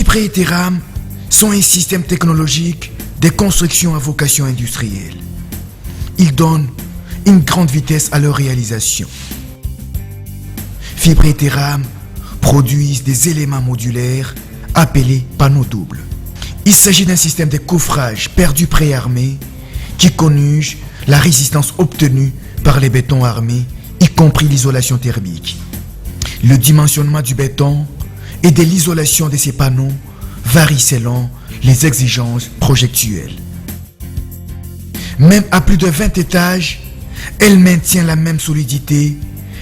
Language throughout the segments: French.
Fibré et Terram sont un système technologique de construction à vocation industrielle. Ils donnent une grande vitesse à leur réalisation. Fibré et Terram produisent des éléments modulaires appelés panneaux doubles. Il s'agit d'un système de coffrage perdu préarmé qui conjugue la résistance obtenue par les bétons armés, y compris l'isolation thermique. Le dimensionnement du béton et de l'isolation de ces panneaux varie selon les exigences projectuelles. Même à plus de 20 étages, elle maintient la même solidité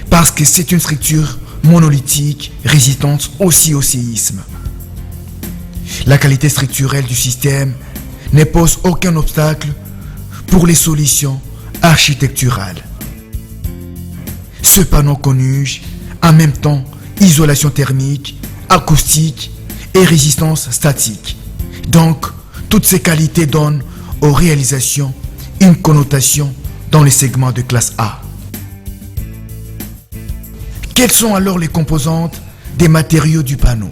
parce que c'est une structure monolithique résistante aussi au séisme. La qualité structurelle du système ne pose aucun obstacle pour les solutions architecturales. Ce panneau conjugue en même temps isolation thermique, acoustique et résistance statique. Donc, toutes ces qualités donnent aux réalisations une connotation dans les segments de classe A. Quelles sont alors les composantes des matériaux du panneau?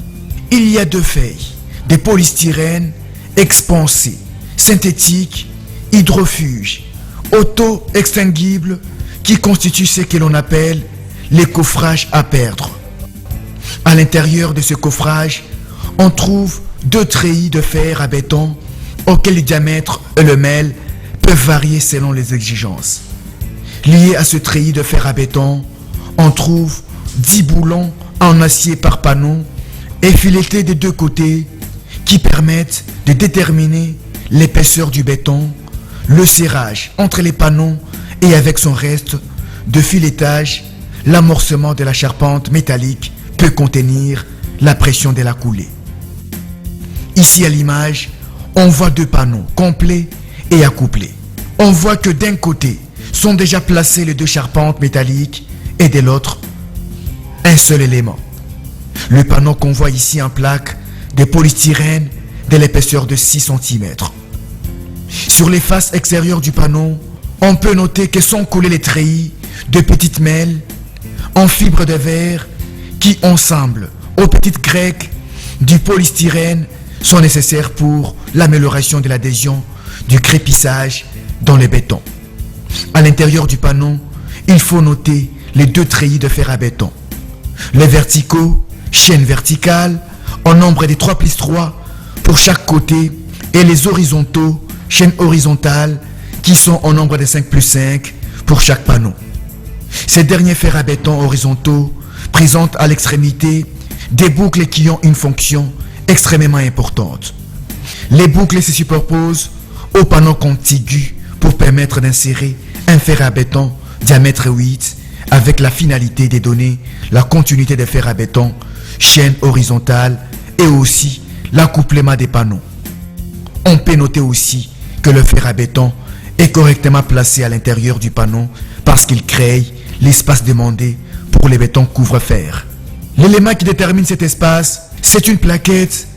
Il y a deux feuilles, des polystyrènes expansés, synthétiques, hydrofuges, auto-extinguibles qui constituent ce que l'on appelle les coffrages à perdre. À l'intérieur de ce coffrage, on trouve deux treillis de fer à béton auxquels le diamètre et le mêle peuvent varier selon les exigences. Liés à ce treillis de fer à béton, on trouve 10 boulons en acier par panneau effiletés des deux côtés qui permettent de déterminer l'épaisseur du béton, le serrage entre les panneaux et avec son reste de filetage, l'amorcement de la charpente métallique peut contenir la pression de la coulée. Ici à l'image, on voit deux panneaux complets et accouplés. On voit que d'un côté sont déjà placées les deux charpentes métalliques et de l'autre, un seul élément. Le panneau qu'on voit ici en plaque de polystyrène de l'épaisseur de 6 cm. Sur les faces extérieures du panneau, on peut noter que sont collés les treillis de petites mêles en fibre de verre qui, ensemble aux petites grecques du polystyrène, sont nécessaires pour l'amélioration de l'adhésion du crépissage dans le béton. À l'intérieur du panneau, il faut noter les deux treillis de fer à béton. Les verticaux, chaînes verticales, en nombre de 3+3 pour chaque côté, et les horizontaux, chaînes horizontales, qui sont en nombre de 5+5 pour chaque panneau. Ces derniers fers à béton horizontaux présentent à l'extrémité des boucles qui ont une fonction extrêmement importante. Les boucles se superposent au panneau contigu pour permettre d'insérer un fer à béton diamètre 8 avec la finalité de donner la continuité des fers à béton, chaîne horizontale et aussi l'accouplement des panneaux. On peut noter aussi que le fer à béton est correctement placé à l'intérieur du panneau parce qu'il crée l'espace demandé pour les bétons couvre-fer. L'élément qui détermine cet espace, c'est une plaquette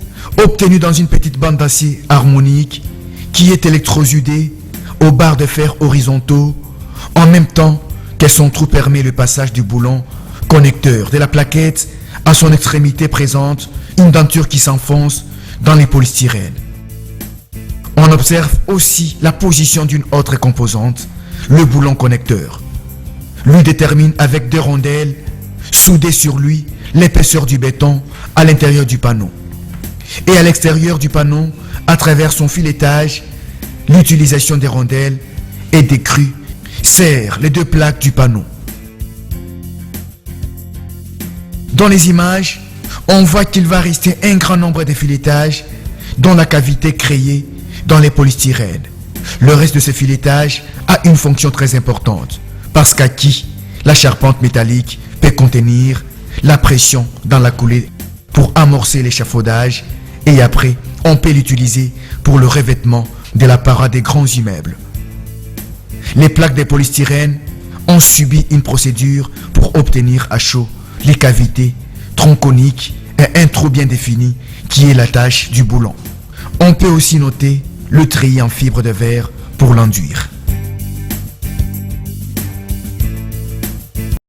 obtenue dans une petite bande d'acier harmonique qui est électrosudée aux barres de fer horizontaux en même temps que son trou permet le passage du boulon connecteur de la plaquette à son extrémité présente une denture qui s'enfonce dans les polystyrènes. On observe aussi la position d'une autre composante, le boulon connecteur. Lui détermine avec deux rondelles soudées sur lui l'épaisseur du béton à l'intérieur du panneau. Et à l'extérieur du panneau, à travers son filetage, l'utilisation des rondelles et des crues serre les deux plaques du panneau. Dans les images, on voit qu'il va rester un grand nombre de filetages dans la cavité créée dans les polystyrènes. Le reste de ce filetage a une fonction très importante parce qu'acquis, la charpente métallique peut contenir la pression dans la coulée pour amorcer l'échafaudage et après, on peut l'utiliser pour le revêtement de la paroi des grands immeubles. Les plaques de polystyrène ont subi une procédure pour obtenir à chaud les cavités tronconiques et un trou bien défini qui est la tâche du boulon. On peut aussi noter le treillis en fibre de verre pour l'enduire.